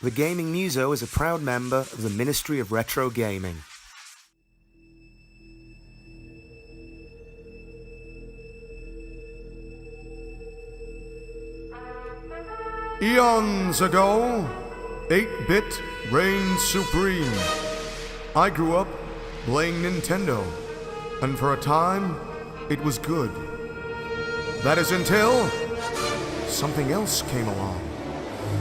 the gaming Muso is a proud member of the Ministry of Retro Gaming. Eons ago, 8-bit reigned supreme. I grew up playing Nintendo, and for a time, it was good. That is until something else came along.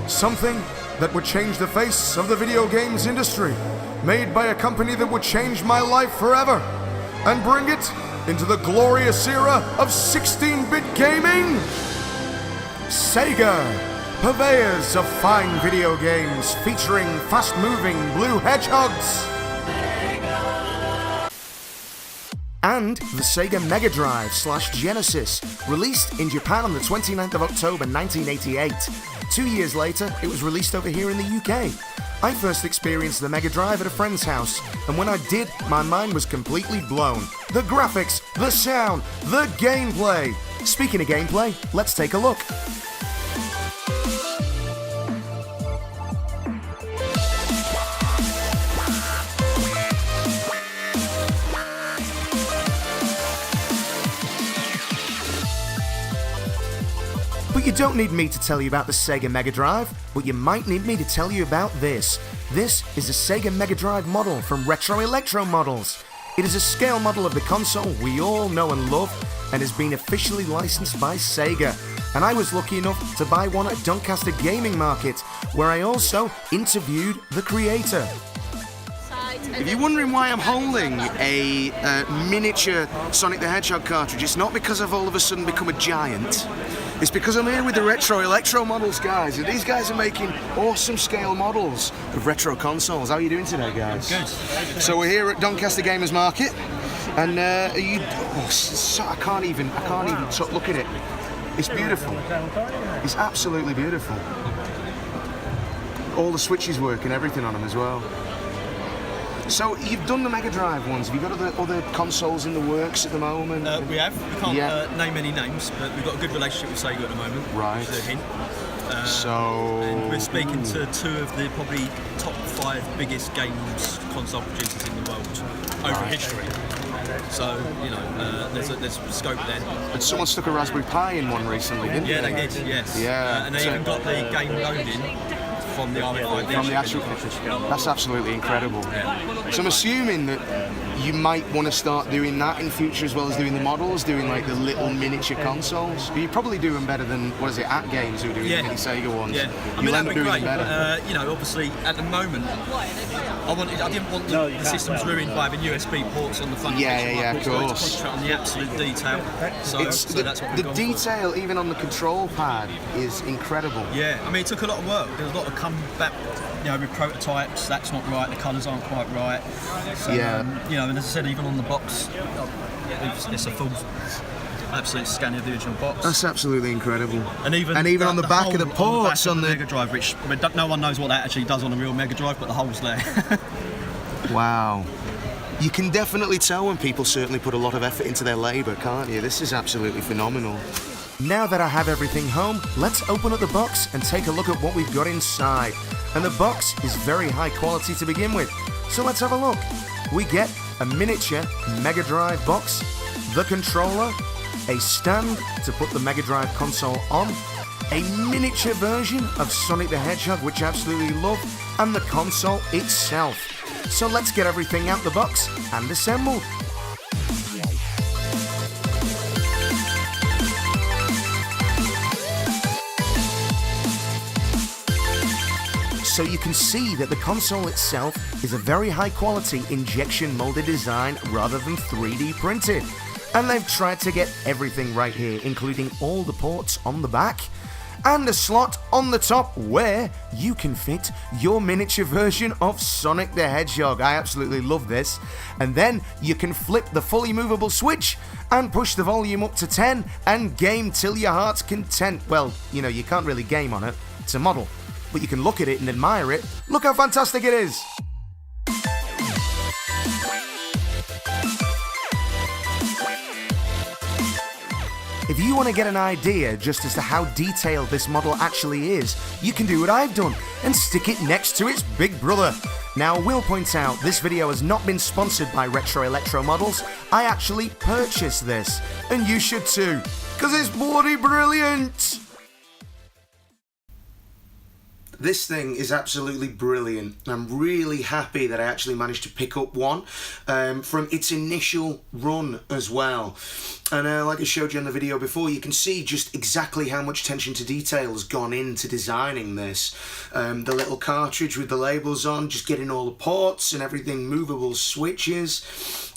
Something that would change the face of the video games industry, made by a company that would change my life forever, and bring it into the glorious era of 16-bit gaming. Sega, purveyors of fine video games featuring fast-moving blue hedgehogs. And the Sega Megadrive / Genesis, released in Japan on the 29th of October 1988. 2 years later, it was released over here in the UK. I first experienced the Megadrive at a friend's house, and when I did, my mind was completely blown. The graphics, the sound, the gameplay. Speaking of gameplay, let's take a look. But you don't need me to tell you about the Sega Mega Drive, but you might need me to tell you about this. This is a Sega Mega Drive model from Retro Electro Models. It is a scale model of the console we all know and love, and has been officially licensed by Sega. And I was lucky enough to buy one at Doncaster Gaming Market, where I also interviewed the creator. If you're wondering why I'm holding a miniature Sonic the Hedgehog cartridge, it's not because I've all of a sudden become a giant. It's because I'm here with the Retro Electro Models guys, and these guys are making awesome scale models of retro consoles. How are you doing today, guys? Good. So we're here at Doncaster Gamers Market, and I can't even look at it. It's beautiful. It's absolutely beautiful. All the switches work and everything on them as well. So you've done the Mega Drive ones. Have you got other consoles in the works at the moment? We have. We can't name any names, but we've got a good relationship with Sega at the moment. Right. Which is a hint. And we're speaking to two of the probably top 5 biggest games console producers in the world over history. So there's scope there. And someone stuck a Raspberry Pi in one recently, didn't they? Yeah, they did. Yes. Yeah. And they even got the game loading from the RFID. From the actual. That's absolutely incredible. Yeah. So I'm assuming that you might want to start doing that in future as well as doing the models, doing like the little miniature consoles. But you probably do them better than At Games who are doing the mini Sega ones. Yeah. I mean, that'd be great. Obviously at the moment, I didn't want the systems ruined by having USB ports on the front. Of course. To concentrate on the absolute detail. So that's what we've gone detail for. Even on the control pad is incredible. Yeah, I mean it took a lot of work. There was a lot of come back, with prototypes. That's not right. The colours aren't quite right. So, and as I said, even on the box, it's a full, absolute scan of the original box. That's absolutely incredible. And even on the back of the ports on the Mega Drive, which no one knows what that actually does on a real Mega Drive, but the hole's there. Wow. You can definitely tell when people certainly put a lot of effort into their labour, can't you? This is absolutely phenomenal. Now that I have everything home, let's open up the box and take a look at what we've got inside. And the box is very high quality to begin with, so let's have a look. We get a miniature Mega Drive box, the controller, a stand to put the Mega Drive console on, a miniature version of Sonic the Hedgehog, which I absolutely love, and the console itself. So let's get everything out the box and assembled. So you can see that the console itself is a very high quality injection molded design rather than 3D printed. And they've tried to get everything right here, including all the ports on the back and a slot on the top where you can fit your miniature version of Sonic the Hedgehog. I absolutely love this. And then you can flip the fully movable switch and push the volume up to 10 and game till your heart's content. Well, you can't really game on it. It's a model. But you can look at it and admire it. Look how fantastic it is! If you want to get an idea just as to how detailed this model actually is, you can do what I've done and stick it next to its big brother. Now, I will point out, this video has not been sponsored by Retro Electro Models. I actually purchased this, and you should too, because it's bloody brilliant! This thing is absolutely brilliant. I'm really happy that I actually managed to pick up one from its initial run as well. And like I showed you in the video before, you can see just exactly how much attention to detail has gone into designing this. The little cartridge with the labels on, just getting all the ports and everything, movable switches.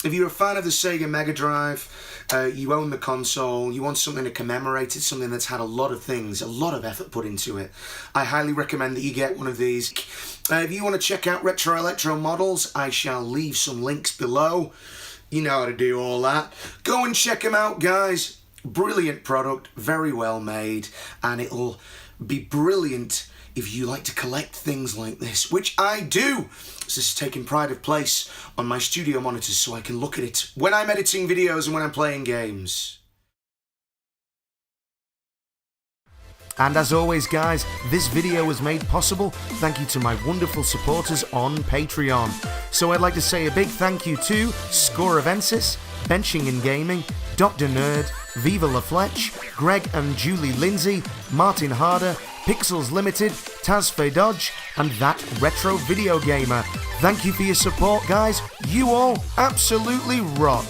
If you're a fan of the Sega Megadrive, you own the console, you want something to commemorate it, something that's had a lot of things, a lot of effort put into it, I highly recommend that you get one of these. If you want to check out Retro Electro Models, I shall leave some links below. You know how to do all that. Go and check them out, guys. Brilliant product, very well made, and it'll be brilliant if you like to collect things like this, which I do. This is taking pride of place on my studio monitors so I can look at it when I'm editing videos and when I'm playing games. And as always, guys, this video was made possible thank you to my wonderful supporters on Patreon. So I'd like to say a big thank you to Scoravensis, Benching and Gaming, Dr. Nerd, Viva La Fletch, Greg and Julie Lindsay, Martin Harder, Pixels Limited, Taz Dodge, and That Retro Video Gamer. Thank you for your support, guys. You all absolutely rock.